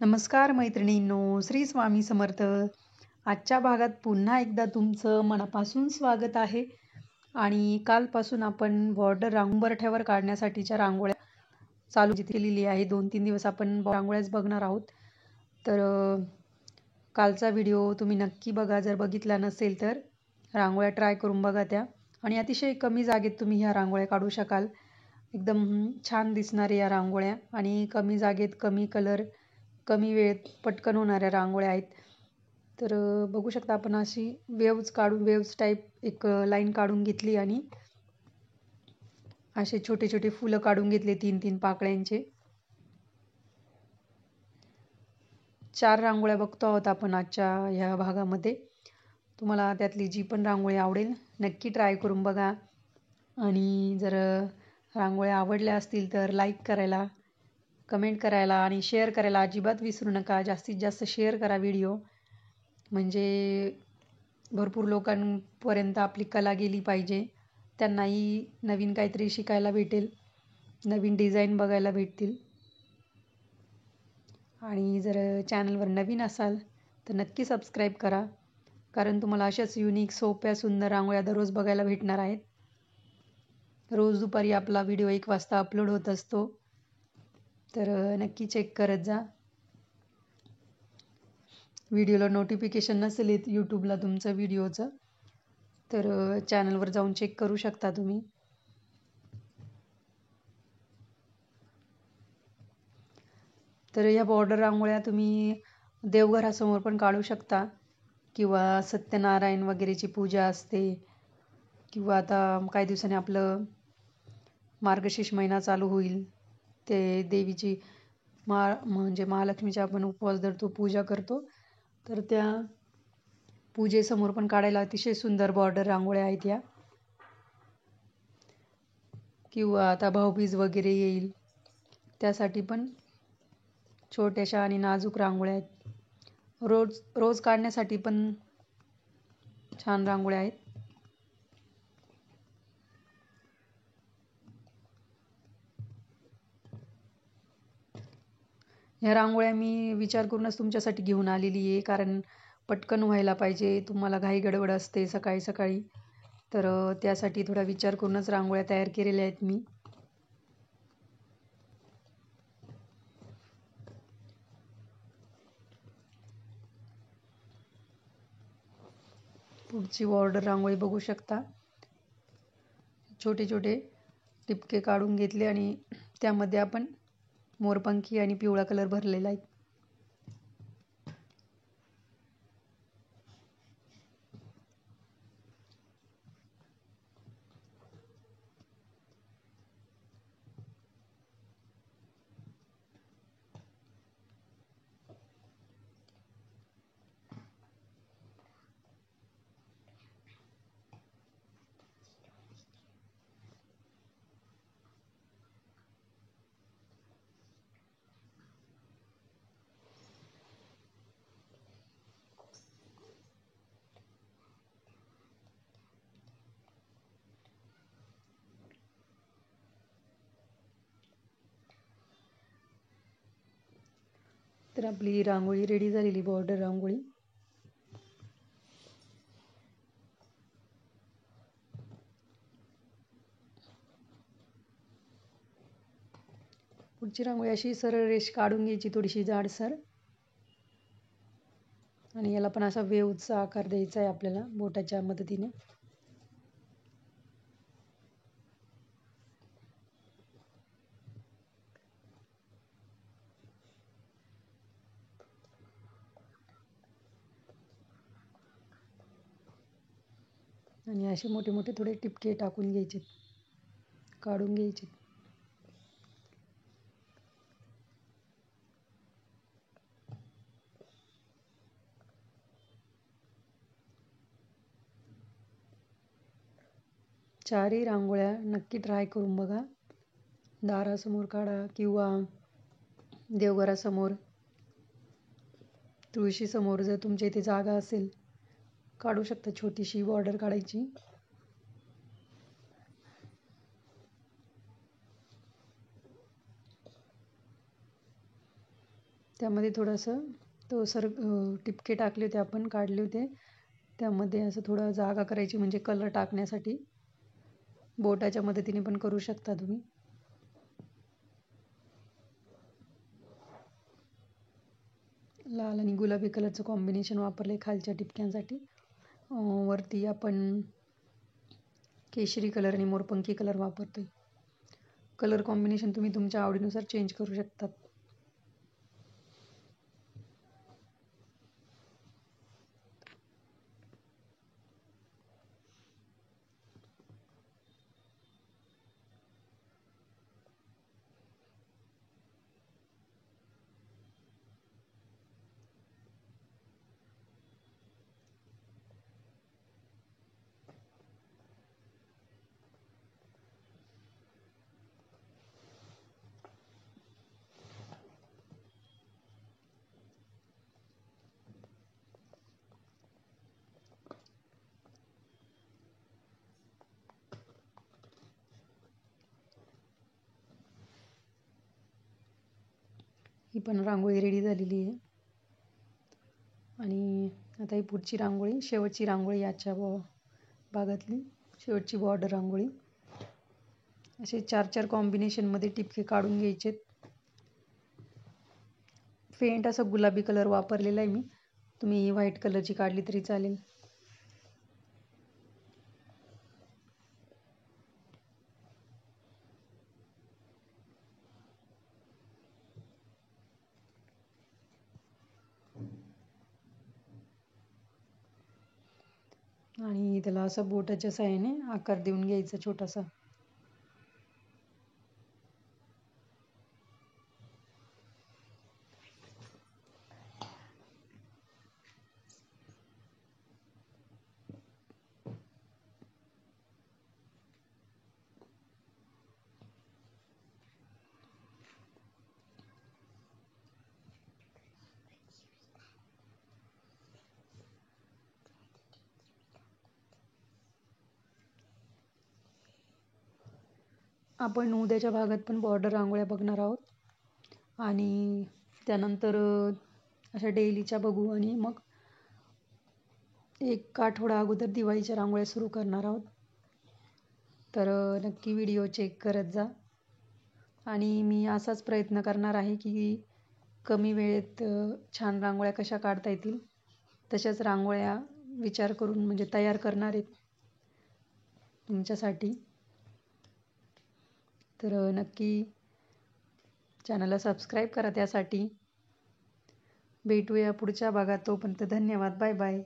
नमस्कार मैत्रिणींनो, श्री स्वामी समर्थ. आजच्या भागात पुन्हा एकदा तुमचं मनापासून स्वागत आहे. आणि कालपासून आपण बॉर्डर उंबरठ्यावर काढण्यासाठीच्या रांगोळ्या चालू केलेली आहे. 2-3 दिवस आपण रांगोळ्याच बघणार आहोत. तर कालचा व्हिडिओ तुम्ही नक्की बघा. जर बघितला नसेल तर रांगोळ्या ट्राय करून बघा त्या. आणि अतिशय कमी जागेत तुम्ही ह्या रांगोळ्या काढू शकाल. एकदम छान दिसणाऱ्या या रांगोळ्या आणि कमी जागेत कमी कलर कमी वेळेत पटकन होणाऱ्या रांगोळ्या आहेत. तर बघू शकता आपण अशी वेव्ज टाईप एक लाईन काढून घेतली आणि असे छोटे छोटे फुलं काढून घेतले 3-3 पाकळ्यांचे. 4 रांगोळ्या बघतो आहोत आपण आजच्या ह्या भागामध्ये. तुम्हाला त्यातली जी पण रांगोळी आवडेल नक्की ट्राय करून बघा. आणि जर रांगोळ्या आवडल्या असतील तर लाईक करायला, कमेंट करायला आणि शेअर करायला अजिबात विसरू नका. जास्तीत जास्त शेअर करा व्हिडिओ, म्हणजे भरपूर लोकांपर्यंत आपली कला गेली पाहिजे. त्यांनाही नवीन काहीतरी शिकायला भेटेल, नवीन डिझाईन बघायला भेटतील. आणि जर चॅनलवर नवीन असाल तर नक्की सबस्क्राईब करा, कारण तुम्हाला अशाच युनिक सोप्या सुंदर रांगोळ्या दररोज बघायला भेटणार आहेत. रोज दुपारी आपला व्हिडिओ 1 वाजता अपलोड होत असतो, तर नक्की चेक करत जा. व्हिडिओला नोटिफिकेशन नसेल येत यूट्यूबला तुमचं व्हिडिओचं, तर चॅनलवर जाऊन चेक करू शकता तुम्ही. तर ह्या बॉर्डर रांगोळ्या तुम्ही देवघरासमोर पण काढू शकता, किंवा सत्यनारायण वगैरेची पूजा असते, किंवा आता काही दिवसांनी आपलं मार्गशीर्ष महिना चालू होईल, ते देवीची म्हणजे महालक्ष्मीचा आपण उपवास धरतो, पूजा करतो, तर त्या पूजेसमोर पण काढायला अतिशय सुंदर बॉर्डर रांगोळ्या आहेत या. किंवा आता भाऊबीज वगैरे येईल त्यासाठी पण छोट्याशा आणि नाजूक रांगोळ्या आहेत. रोज काढण्यासाठी पण छान रांगोळ्या आहेत. ह्या रांगोळ्या मी विचार करूनच तुमच्यासाठी घेऊन आलेली आहे, कारण पटकन व्हायला पाहिजे. तुम्हाला घाई गडबड असते सकाळी सकाळी, तर त्यासाठी थोडा विचार करूनच रांगोळ्या तयार केलेल्या आहेत मी. पुढची बॉर्डर रांगोळी बघू शकता. छोटे छोटे टिपके काढून घेतले आणि त्यामध्ये आपण मोरपंखी आणि पिवळा कलर भरलेला आहे. तर आपली रांगोळी रेडी झालेली, बॉर्डर रांगोळी. पुढची रांगोळी अशी सरळ रेष काढून घ्यायची, थोडीशी जाडसर, आणि याला पण असा वेव्हचा आकार द्यायचा आहे आपल्याला बोटाच्या मदतीने. आणि असे मोठे मोठे थोडे टिपके टाकून घ्यायचे, काढून घ्यायचे. चारही रांगोळ्या नक्की ट्राय करून बघा. दारासमोर काढा, किंवा देवघरासमोर, तुळशीसमोर जर तुमच्या इथे जागा असेल काढू शकता छोटीशी बॉर्डर काढायची. त्यामध्ये थोडंसं तो टिपके टाकले होते आपण, काढले होते. त्यामध्ये असं थोडं जागा करायची, म्हणजे कलर टाकण्यासाठी. बोटाच्या मदतीने पण करू शकता तुम्ही. लाल आणि गुलाबी कलरचं कॉम्बिनेशन वापरले खालच्या टिपक्यांसाठी. वरती आपण केशरी कलर आणि मोरपंखी कलर वापरतोय. कलर कॉम्बिनेशन तुम्ही तुमच्या आवडीनुसार चेंज करू शकतात. ही पण रांगोळी रेडी झालेली आहे. आणि आता ही पुढची रांगोळी, शेवटची रांगोळी आजच्या भागातली शेवटची बॉर्डर रांगोळी. असे 4-4 कॉम्बिनेशनमध्ये टिपके काढून घ्यायचेत. फेंट असा गुलाबी कलर वापरलेला आहे मी. तुम्ही व्हाईट कलरची काढली तरी चालेल. आणि त्याला असं बोटाच्या साहाय्याने आकार देऊन घ्यायचा छोटासा. आपण उद्याच्या भागात पण बॉर्डर रांगोळ्या बघणार आहोत. आणि त्यानंतर अशा डेलीच्या बघू. आणि मग एक आठवडा अगोदर दिवाळीच्या रांगोळ्या सुरू करणार आहोत. तर नक्की व्हिडिओ चेक करत जा. आणि मी असाच प्रयत्न करणार आहे की कमी वेळेत छान रांगोळ्या कशा काढता येतील तशाच रांगोळ्या विचार करून म्हणजे तयार करणार आहेत तुमच्यासाठी. तर नक्की चॅनलला सबस्क्राईब करा त्यासाठी. भेटूया पुढच्या भागात. तोपर्यंत धन्यवाद. Bye bye.